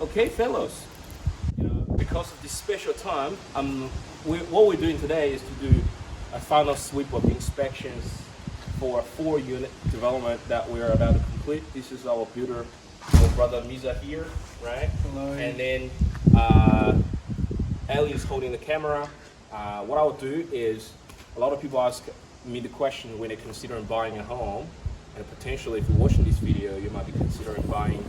Okay, fellows, because of this special time, what we're doing today is to do a final sweep of inspections for a 4-unit development that we're about to complete. This is our builder, our brother Miza here, right? Hello. And then Ali is holding the camera. What I'll do is, a lot of people ask me the question when they're considering buying a home, and potentially if you're watching this video, you might be considering buying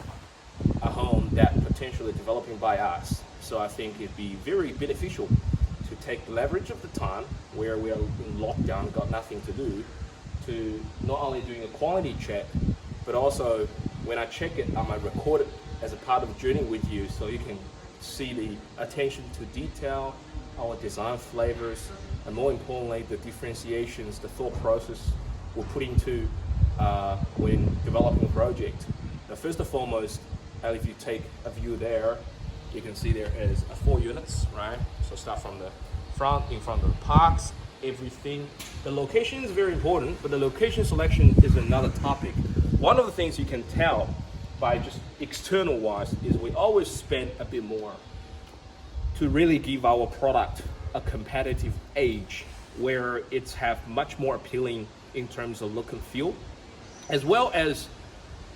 a home that potentially developing by us. So I think it'd be very beneficial to take the leverage of the time where we are in lockdown, got nothing to do, to not only doing a quality check, but also when I check it, I might record it as a part of the journey with you, so you can see the attention to detail, our design flavors, and more importantly, the differentiations, the thought process we're putting to when developing a project. Now, first and foremost, if you take a view there, you can see there is 4 units, right? So start from the front, in front of the parks, everything. The location is very important, but the location selection is another topic. One of the things you can tell by just external wise is we always spend a bit more to really give our product a competitive edge where it's have much more appealing in terms of look and feel, as well as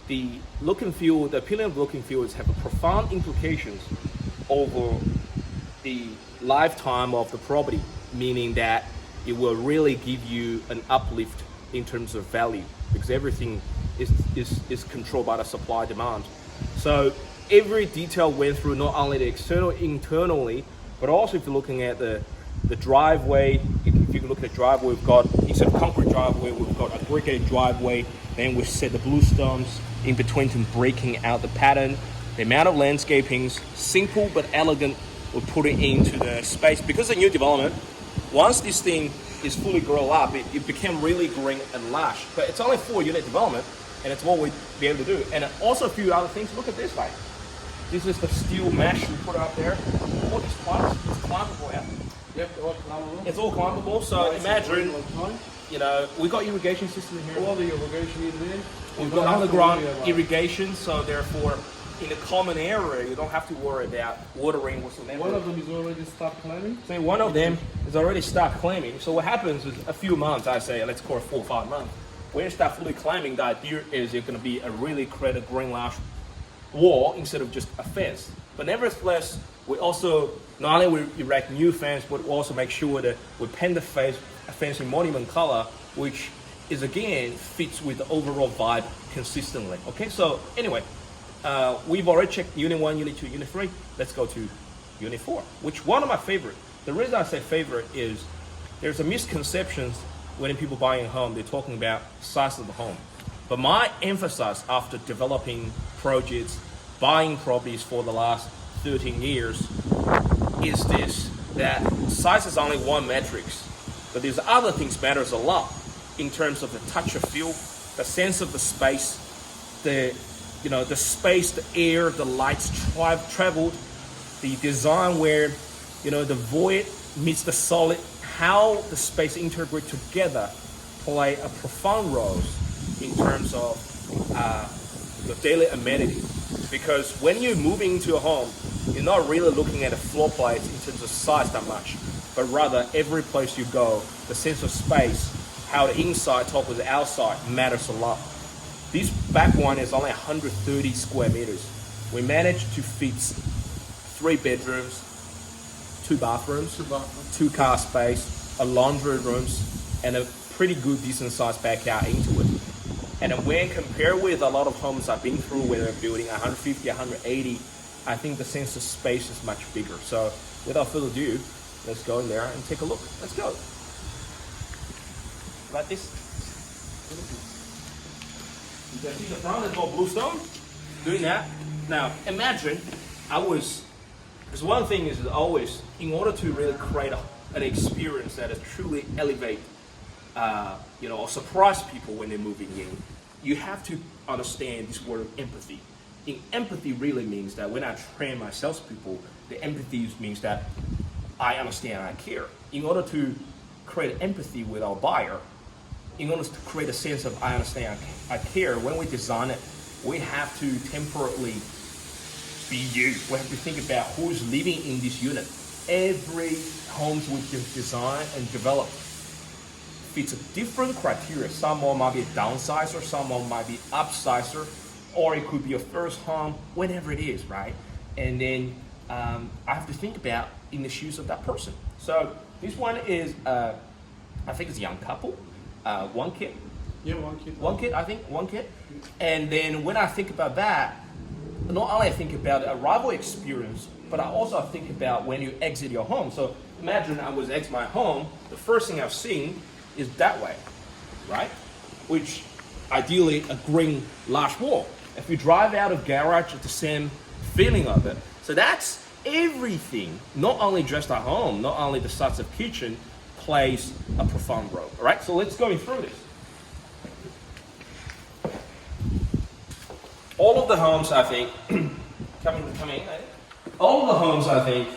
the look and feel. The appealing of look and feel is have a profound implications over the lifetime of the property, meaning that it will really give you an uplift in terms of value, because everything is controlled by the supply demand. So every detail went through, not only the external, internally, but also if you're looking at the driveway. If you look at the driveway, we've got, instead of concrete driveway, we've got a brick driveway. Then we set the bluestones in between to breaking out the pattern. The amount of landscapings, simple but elegant, we'll put it into the space. Because of new development, once this thing is fully grown up, it became really green and lush. But it's only 4-unit development, and it's what we'd be able to do. And also a few other things. Look at this, right? This is the steel mesh we put up there. All these planks, it's climbable out. Yep, all climbable. It's all climbable, so imagine, we got irrigation system here. All the irrigation in there. We've got underground irrigation, so therefore, in a common area, you don't have to worry about watering whatsoever. One of them is already start climbing. So one of them is already start climbing. So what happens is a few months, I say, let's call it 4 or 5 months. When you start fully climbing, the idea is you're going to be a really creative green lush wall instead of just a fence. But nevertheless, we also, not only we erect new fence, but we also make sure that we paint the fence in monument color, which is again fits with the overall vibe consistently. Okay, so anyway, we've already checked unit 1, unit 2, unit 3. Let's go to unit 4, which one of my favorite. The reason I say favorite is there's a misconception when people buying a home, they're talking about size of the home. But my emphasis after developing projects, buying properties for the last 13 years is this, that size is only one metrics, but there's other things matters a lot in terms of the touch of feel, the sense of the space, the space, the air, the lights traveled, the design where, the void meets the solid, how the space integrate together play a profound role in terms of the daily amenity. Because when you're moving into a home, you're not really looking at a floor plate in terms of size that much, but rather every place you go, the sense of space, how the inside talk with the outside matters a lot. This back one is only 130 square meters. We managed to fit 3 bedrooms, 2 bathrooms, 2 car space, a laundry rooms, and a pretty good decent sized backyard into it. And when compared with a lot of homes I've been through where they're building 150, 180, I think the sense of space is much bigger. So without further ado, let's go in there and take a look. Let's go. Like this. You can see the front is all bluestone. Doing that. Now imagine because one thing is always, in order to really create an experience that is truly elevate, or surprise people when they're moving in, you have to understand this word empathy. And empathy really means that when I train my salespeople, the empathy means that I understand, I care. In order to create empathy with our buyer, in order to create a sense of I understand, I care, when we design it, we have to temporarily be you. We have to think about who's living in this unit. Every homes we've designed and developed fits a different criteria. Someone might be a downsizer, someone might be upsizer, or it could be a first home, whatever it is, right? And then I have to think about in the shoes of that person. So this one is, I think it's a young couple, one kid. Yeah, one kid. One kid, I think, one kid. And then when I think about that, not only I think about the arrival experience, but I also think about when you exit your home. So imagine I was exit my home, the first thing I've seen is that way, right? Which ideally a green large wall. If you drive out of garage, it's the same feeling of it. So that's everything, not only just at home, not only the size of kitchen, plays a profound role. All right, so let's go through this. All of the homes, I think, coming. All of the homes, I think,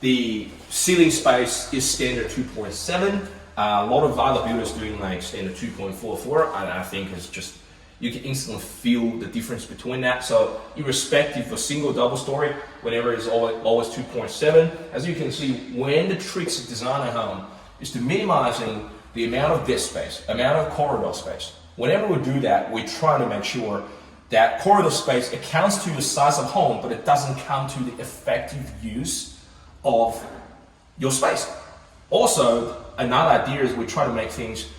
the ceiling space is standard 2.7. A lot of other builders doing like standard 2.44, and I think it's just, you can instantly feel the difference between that. So irrespective of single, double story, whenever it's always 2.7. As you can see, when the tricks of design a home is to minimizing the amount of dead space, amount of corridor space. Whenever we do that, we try to make sure that corridor space accounts to the size of home, but it doesn't count to the effective use of your space. Also, another idea is we try to make things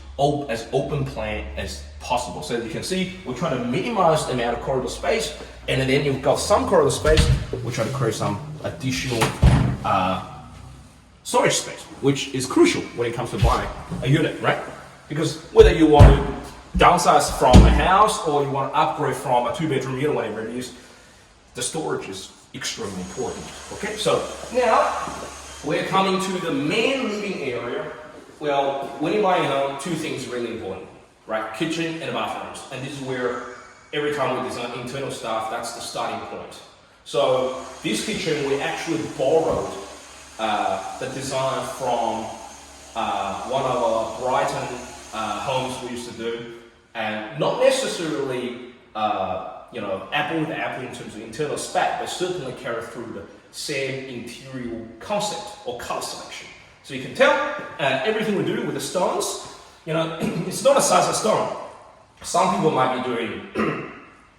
as open plan as possible. So as you can see, we're trying to minimize the amount of corridor space, and then you've got some corridor space, we try to create some additional storage space, which is crucial when it comes to buying a unit, right? Because whether you want to downsize from a house or you want to upgrade from a 2-bedroom unit, whatever it is, the storage is extremely important. Okay, so now we're coming to the main living area. Well, when you're buying a home, two things are really important, right? Kitchen and bathrooms. And this is where every time we design internal stuff, that's the starting point. So this kitchen, we actually borrowed the design from one of our Brighton homes we used to do. And not necessarily, apple with apple in terms of internal spec, but certainly carry through the same interior concept or color selection. So you can tell everything we do with the stones, it's not a size of stone. Some people might be doing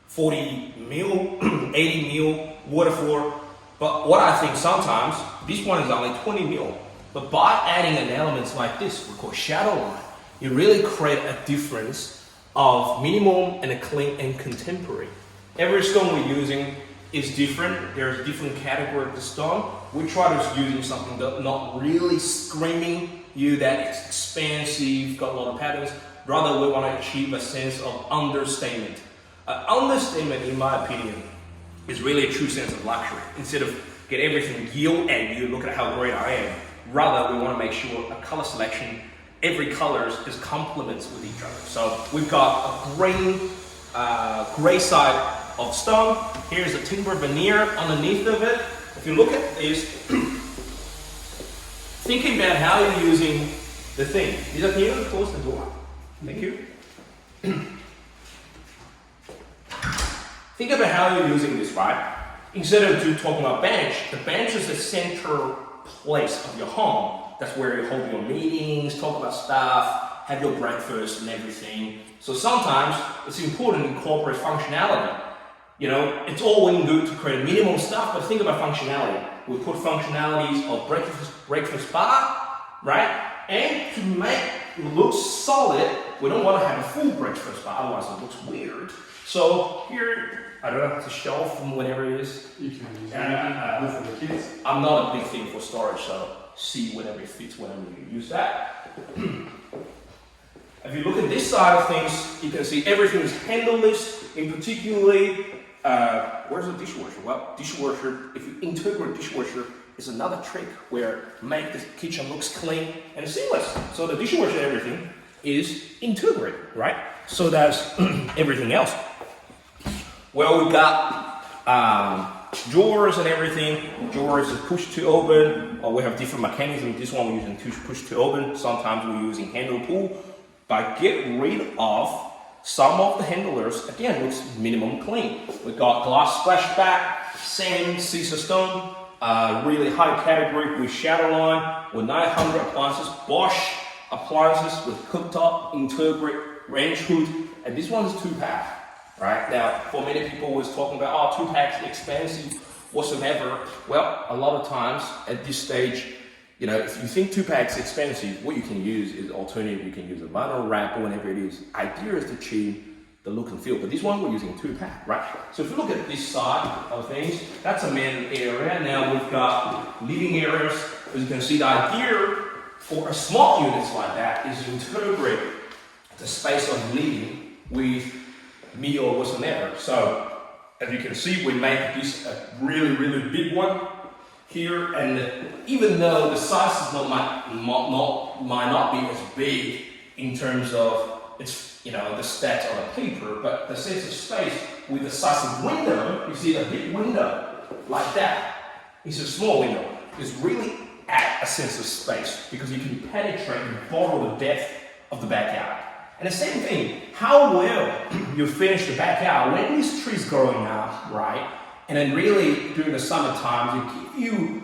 40 mil, 80 mil, waterfall, but what I think sometimes, this one is only 20 mil. But by adding an element like this, we call shadow line, you really create a difference of minimum and a clean and contemporary. Every stone we're using is different. There's a different category of the stone. We try to use something that's not really screaming you that it's expansive, got a lot of patterns. Rather, we want to achieve a sense of understatement. Understatement, in my opinion, is really a true sense of luxury. Instead of get everything yield at you, look at how great I am. Rather, we want to make sure a color selection, every color is complements with each other. So we've got a gray side of stone. Here's a timber veneer underneath of it. If you look at this, thinking about how you're using the thing. Can you close the door? Thank you. Think about how you're using this, right? Instead of talking about bench, the bench is the center place of your home. That's where you hold your meetings, talk about stuff, have your breakfast and everything. So sometimes it's important to incorporate functionality. It's all well and good to create minimum stuff, but think about functionality. We put functionalities of breakfast bar, right? And to make it look solid, we don't want to have a full breakfast bar, otherwise it looks weird. So here, I don't know, it's a shelf from whatever it is. You can use it for the kids. I'm not a big thing for storage, so see whenever it fits, whenever you use that. If you look at this side of things, you can see everything is handleless. In particularly, where's the dishwasher? Well, dishwasher, if you integrate dishwasher, is another trick where make the kitchen looks clean and seamless. So the dishwasher, everything is integrated, right? So that's everything else. Well, we've got drawers and everything. Drawers is push to open, or we have different mechanisms. This one we're using push to open. Sometimes we're using handle pull. But get rid of some of the handlers. Again, looks minimum clean. We've got glass splashback. same Caesar stone, really high category with shadow line, with 900 appliances, Bosch appliances with cooktop, integrate, range hood, and this one is 2-pack, right? Now, for many people was talking about, 2-packs expensive, whatsoever. Well, a lot of times at this stage, you know, if you think 2-packs expensive, what you can use is alternative. You can use a vinyl wrap or whatever it is. Idea is to achieve the look and feel, but this one we're using 2-pack, right? So if you look at this side of things, that's a main area. Now we've got living areas. As you can see, the idea for a small units like that is to integrate the space of living with me or whatsoever. So as you can see, we make this a really, really big one here, and even though the size is might not be as big in terms of its, you know, the stats on the paper, but the sense of space with the size of window, you see the big window like that, it's a small window. It's really add a sense of space because you can penetrate and borrow the depth of the backyard. And the same thing, how well you finish the backyard when these trees growing up, right? And then really during the summertime, it give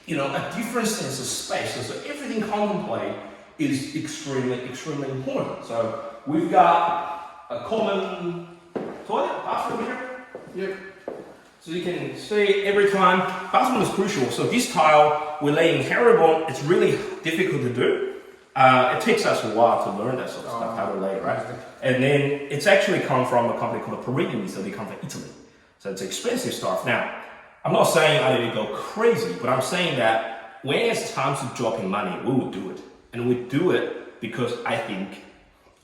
you know, a different sense of space. So everything contemplate is extremely, extremely important. So we've got a common toilet, bathroom here. Yep. So you can see every time, bathroom is crucial. So this tile we're laying herringbone, it's really difficult to do. It takes us a while to learn that sort of stuff, how to lay it, right? And then it's actually come from a company called Perini, so they come from Italy. So it's expensive stuff. Now, I'm not saying I didn't go crazy, but I'm saying that when it's time to drop in money, we will do it. And we do it because I think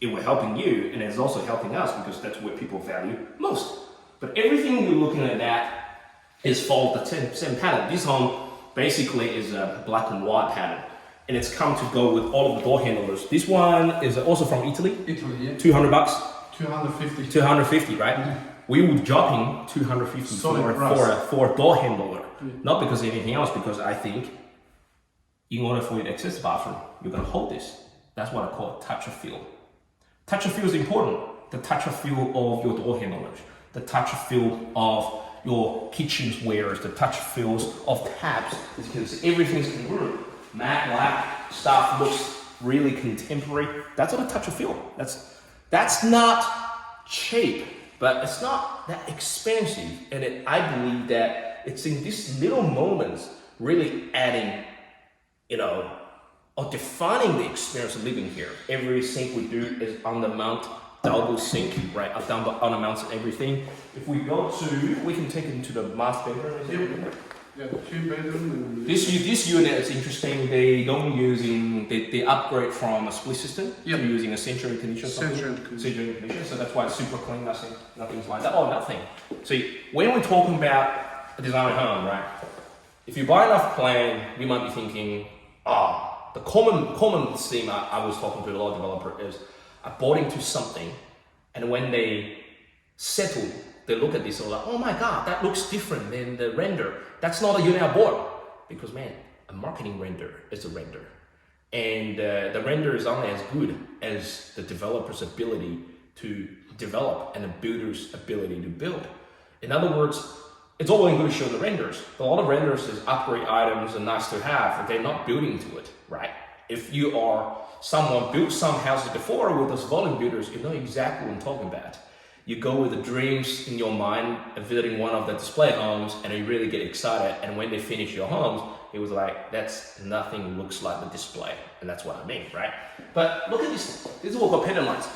it will helping you, and it's also helping us because that's what people value most. But everything you're looking at that is follow the same pattern. This home basically is a black and white pattern, and it's come to go with all of the door handlers. This one is also from Italy. Italy, yeah. $200. 250. 250, right? Yeah. We would drop in 250 for a door handler, not because of anything else, because I think in order for you to access the bathroom, you're gonna hold this. That's what I call touch of feel. Touch of feel is important. The touch of feel of your door handlers, the touch of feel of your kitchen's wares, the touch of feels of taps. As you can see, everything's congruent. Matte black stuff looks really contemporary. That's what a touch of feel. That's not cheap, but it's not that expensive. And I believe that it's in these little moments really adding, you know, or defining the experience of living here. Every sink we do is on the mount, double sink, right? On the mounts and everything. If we go to, we can take it into the master bedroom. Yeah, 2-bedroom. And This unit is interesting. They don't using they upgrade from a split system Yep. to using a central air conditioner. Central air conditioner. Central air conditioner. So that's why it's super clean. Nothing's like that. Oh, nothing. See, when we're talking about a design home, right? If you buy enough plan, we might be thinking, the common theme I was talking to a lot of developers is I bought into something, and when they settle, they look at this and like, oh my God, that looks different than the render. That's not a unit I bought. Because man, a marketing render is a render. And the render is only as good as the developer's ability to develop and the builder's ability to build. In other words, it's all well and good to show the renders, but a lot of renders is upgrade items and nice to have, but they're not building to it, right? If you are someone built some houses before with those volume builders, you know exactly what I'm talking about. You go with the dreams in your mind of visiting one of the display homes and you really get excited, and when they finish your homes, it was like, that's nothing looks like the display, and that's what I mean, right? But look at this, this is what we call pendant lights.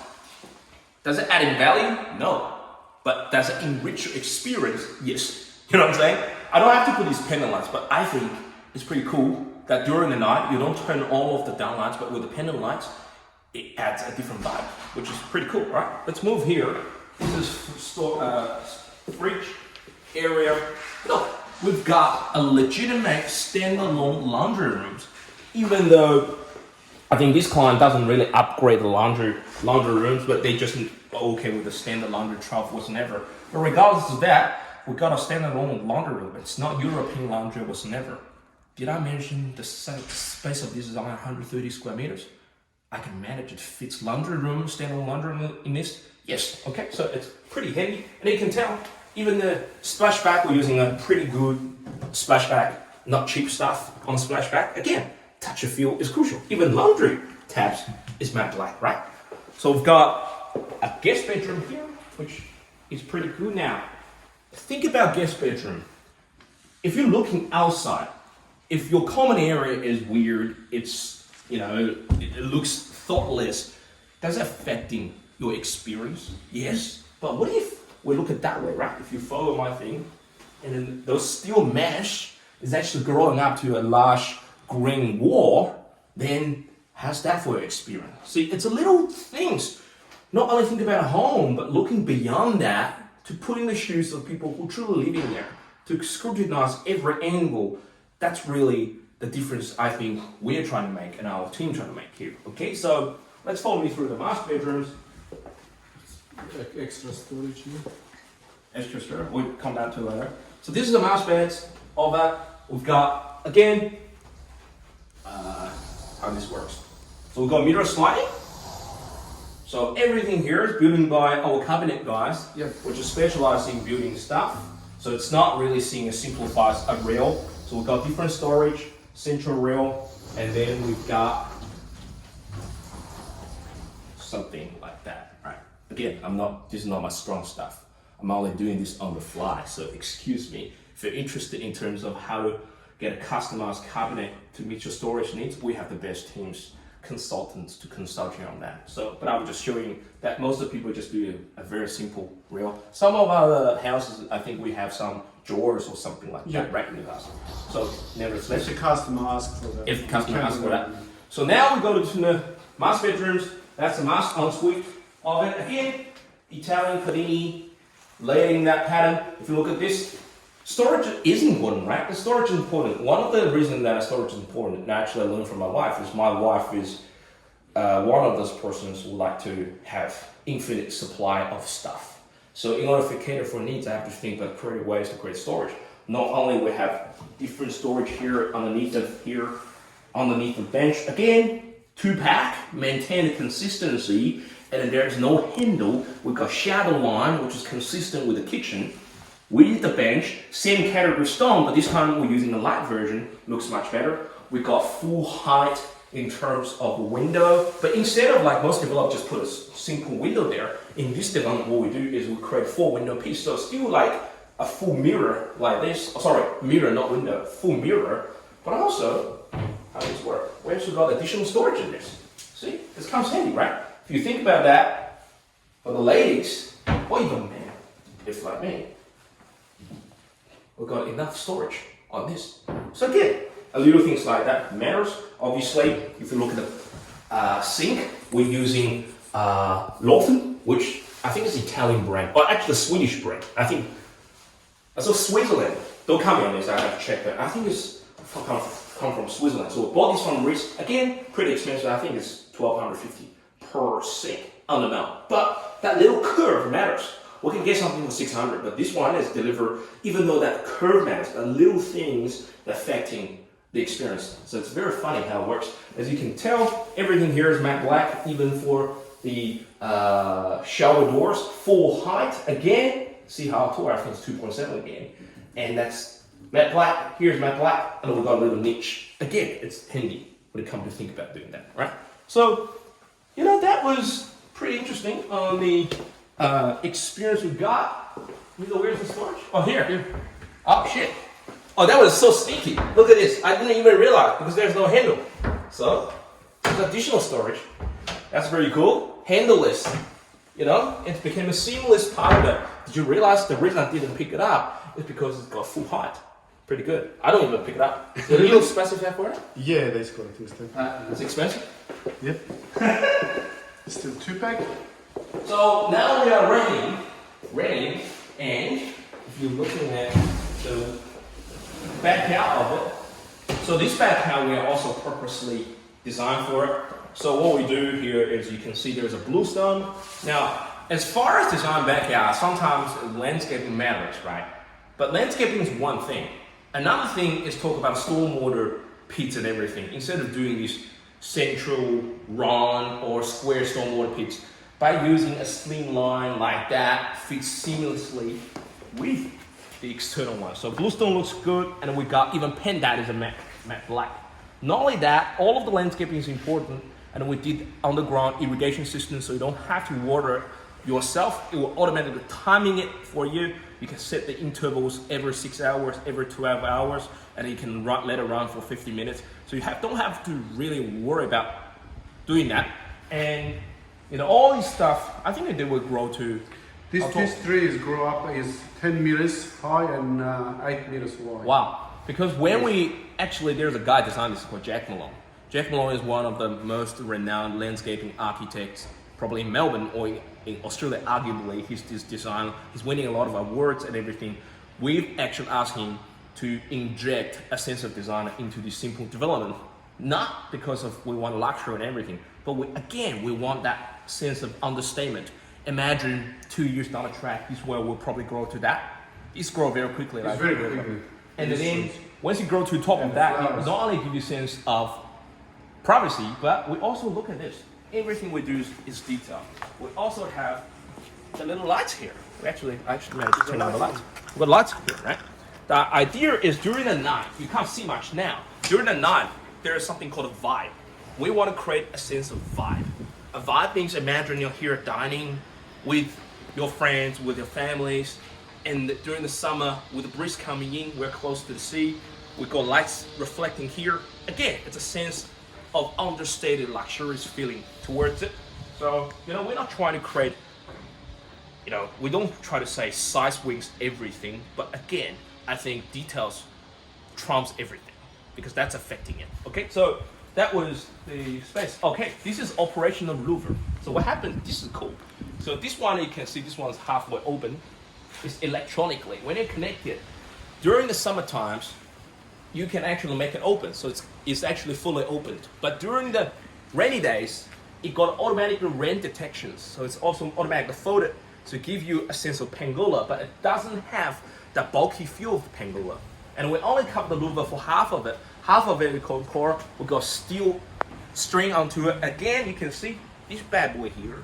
Does it add in value? No. But does it enrich your experience? Yes. You know what I'm saying? I don't have to put these pendant lights, but I think it's pretty cool that during the night, you don't turn all of the down lights, but with the pendant lights, it adds a different vibe, which is pretty cool, right? Let's move here. This is fridge area. Look, we've got a legitimate standalone laundry rooms, even though I think this client doesn't really upgrade the laundry rooms, but they just okay with the standard laundry trough whatsoever. But regardless of that, we got a standalone laundry room. It's not European laundry whatsoever. Did I mention the space of this is only 130 square meters? I can manage it fits laundry room, standalone laundry room in this. Yes, okay, so it's pretty heavy, and you can tell Even the splashback, we're using a pretty good splashback, not cheap stuff on splashback. Again, touch and feel is crucial. Even laundry tabs is matte black, right? So we've got a guest bedroom here, which is pretty good. Now, think about guest bedroom. If you're looking outside, if your common area is weird, it's, you know, it looks thoughtless, does it affecting your experience? Yes. But what if we look at it that way, right? If you follow my thing, and then those steel mesh is actually growing up to a large green wall, then how's that for your experience? See, it's a little things. Not only think about home, but looking beyond that to put in the shoes of people who truly live in there, to scrutinize every angle. That's really the difference I think we're trying to make and our team trying to make here. Okay, so let's follow me through the master bedrooms. Extra storage here. Extra storage, we'll come down to later. So this is the master beds. All that we've got, again, how this works. So we've got mirror sliding. So everything here is built by our cabinet guys, which is specialized in building stuff. So it's not really seeing a simplified a rail. So we've got different storage, central rail, and then we've got something like that, right? Again, this is not my strong stuff. I'm only doing this on the fly, so excuse me. If you're interested in terms of how to get a customized cabinet to meet your storage needs, we have the best teams, consultants to consult you on that. So, but I'm just showing that most of the people just do a very simple rail. Some of our houses, I think we have some drawers or something like that right in the house. So nevertheless, If the customer asks for that. if the customer asks for that. So now we go to the master bedrooms. That's the master ensuite of it. Again, Italian Padini, layering that pattern. If you look at this, storage is important, right? The storage is important. One of the reasons that storage is important, naturally I learned from my wife, is my wife is one of those persons who like to have infinite supply of stuff. So in order to cater for needs, I have to think about creative ways to create storage. Not only we have different storage here underneath the bench. Again, 2-pack, maintain the consistency, and then there's no handle. We've got shadow line, which is consistent with the kitchen. With the bench, same category stone, but this time we're using the light version, looks much better. We've got full height in terms of window, but instead of like most developers just put a simple window there, in this development what we do is we create 4 window piece, so still like a full mirror like this, mirror not window, full mirror, but also, how does this work? We also got additional storage in this. See, this comes handy, right? If you think about that, for the ladies, or even men, if like me, we've got enough storage on this. So again, a little things like that matters. Obviously, if you look at the sink, we're using Lawton, which I think is Italian brand, or actually a Swedish brand. I think, so Switzerland. Don't come on this, I have to check that. I think it's come from Switzerland. So we bought this from Ritz. Again, pretty expensive. I think it's $1,250 per sink on the mount. But that little curve matters. We can get something for 600, but this one is delivered, even though that curve matters, the little things affecting the experience. So it's very funny how it works. As you can tell, everything here is matte black, even for the shower doors, full height. Again, see how tall, I think it's 2.7 again. And that's matte black, here's matte black, and we've got a little niche. Again, it's handy when it comes to think about doing that, right? So, you know, that was pretty interesting on the experience we got. Where's the storage? Oh, here. Oh, shit. Oh, that was so sneaky. Look at this. I didn't even realize because there's no handle. So, there's additional storage. That's very cool. Handleless. You know, it became a seamless part of it. Did you realize the reason I didn't pick it up is because it's got full height? Pretty good. I don't even pick it up. Is it a little specific for it? Yeah, that's correct. It's expensive? Yep. Still 2-pack? So now we are ready, and if you're looking at the back out of it, so this back out we are also purposely designed for it. So what we do here is you can see there's a bluestone. Now, as far as design back out, sometimes landscaping matters, right? But landscaping is one thing. Another thing is talk about stormwater pits and everything. Instead of doing this central round or square stormwater pits, by using a slim line like that, fits seamlessly with the external one. So bluestone looks good, and we got even paint that is a matte black. Not only that, all of the landscaping is important, and we did underground irrigation system, so you don't have to water yourself. It will automatically timing it for you. You can set the intervals every 6 hours, every 12 hours, and you can let it run for 50 minutes. So you don't have to really worry about doing that. And all this stuff, I think that they will grow to. This tree is grow up is 10 meters high and 8 meters wide. Wow. Because when there's a guy designed this called Jack Malone. Jack Malone is one of the most renowned landscaping architects, probably in Melbourne or in Australia, arguably. He's winning a lot of awards and everything. We've actually asked him to inject a sense of design into this simple development, not because of we want luxury and everything, but we want that sense of understatement. Imagine 2 years down the track, this well will probably grow to that. It's grow very quickly. It's very quickly. And then once you grow to the top of that, it not only give you a sense of privacy, but we also look at this. Everything we do is detailed. We also have the little lights here. I actually managed to turn on the lights. We've got lights here, right? The idea is during the night, you can't see much now. During the night, there is something called a vibe. We want to create a sense of vibe. A vibe means imagine you're here dining with your friends, with your families, and during the summer, with the breeze coming in, we're close to the sea. We got lights reflecting here. Again, it's a sense of understated, luxurious feeling towards it. So, we're not trying to create, we don't try to say size wins everything, but again, I think details trumps everything because that's affecting it. Okay, so that was the space. Okay, this is operational louver. So what happened? This is cool. So this one, you can see this one's halfway open. It's electronically. When you connect it, during the summer times, you can actually make it open. So it's actually fully opened. But during the rainy days, it got automatic rain detections. So it's also automatically folded to give you a sense of Pangolin, but it doesn't have the bulky feel of Pangolin. And we only cover the louver for half of it. Half of it we call core. We got steel string onto it. Again, you can see this bad boy here.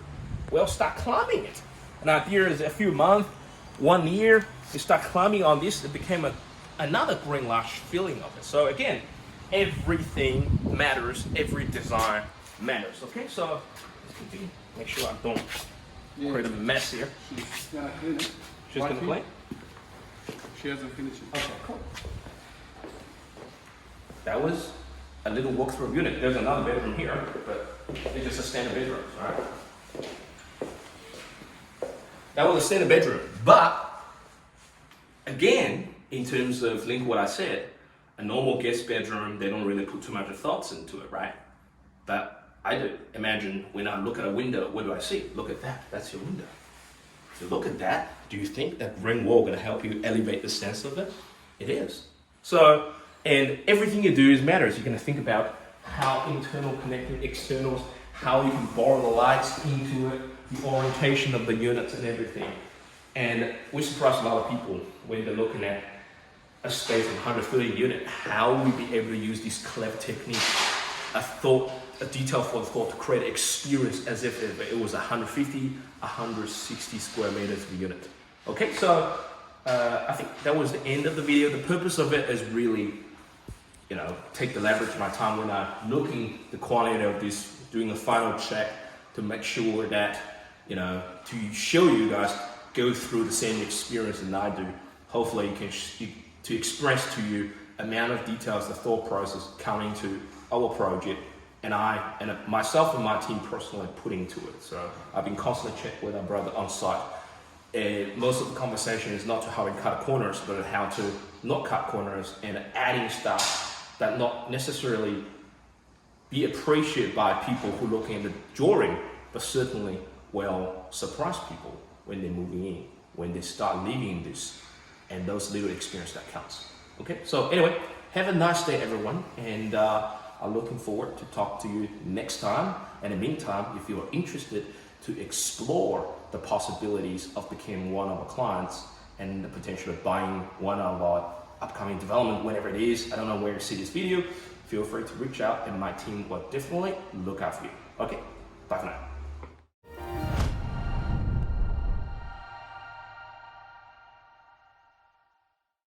We'll start climbing it. And our idea is a few months, 1 year, you start climbing on this, it became another green lush feeling of it. So again, everything matters, every design matters. Okay, so make sure I don't create a mess here. She's gonna clean it. She's gonna clean? She hasn't finished it. Okay, cool. That was a little walkthrough unit. There's another bedroom here, but it's just a standard bedroom, all right? That was a standard bedroom, but again, in terms of link what I said, a normal guest bedroom, they don't really put too much thoughts into it, right? But I do. Imagine when I look at a window, what do I see? Look at that, that's your window. If you look at that, do you think that ring wall gonna help you elevate the sense of it? It is. So, and everything you do matters. You're gonna think about how internal connecting externals, how you can borrow the lights into it, the orientation of the units and everything. And we surprise a lot of people when they're looking at a space of 130 unit, how will we be able to use this clever technique, a detail for the thought to create an experience as if it was 150, 160 square meters per unit. Okay, so I think that was the end of the video. The purpose of it is really, take the leverage of my time when I'm looking the quality of this, doing a final check to make sure that, to show you guys go through the same experience that I do. Hopefully you can to express to you amount of details, the thought process coming to our project, and myself and my team personally put into it. So I've been constantly checking with our brother on site. Most of the conversation is not to how to cut corners, but how to not cut corners and adding stuff that not necessarily be appreciated by people who are looking at the drawing, but certainly will surprise people when they're moving in, when they start living in this, and those little experience that counts. Okay, so anyway, have a nice day, everyone, and I'm looking forward to talk to you next time. In the meantime, if you are interested to explore the possibilities of becoming one of our clients and the potential of buying one of our upcoming development, whenever it is, I don't know where you see this video, feel free to reach out and my team will definitely look out for you. Okay, bye for now.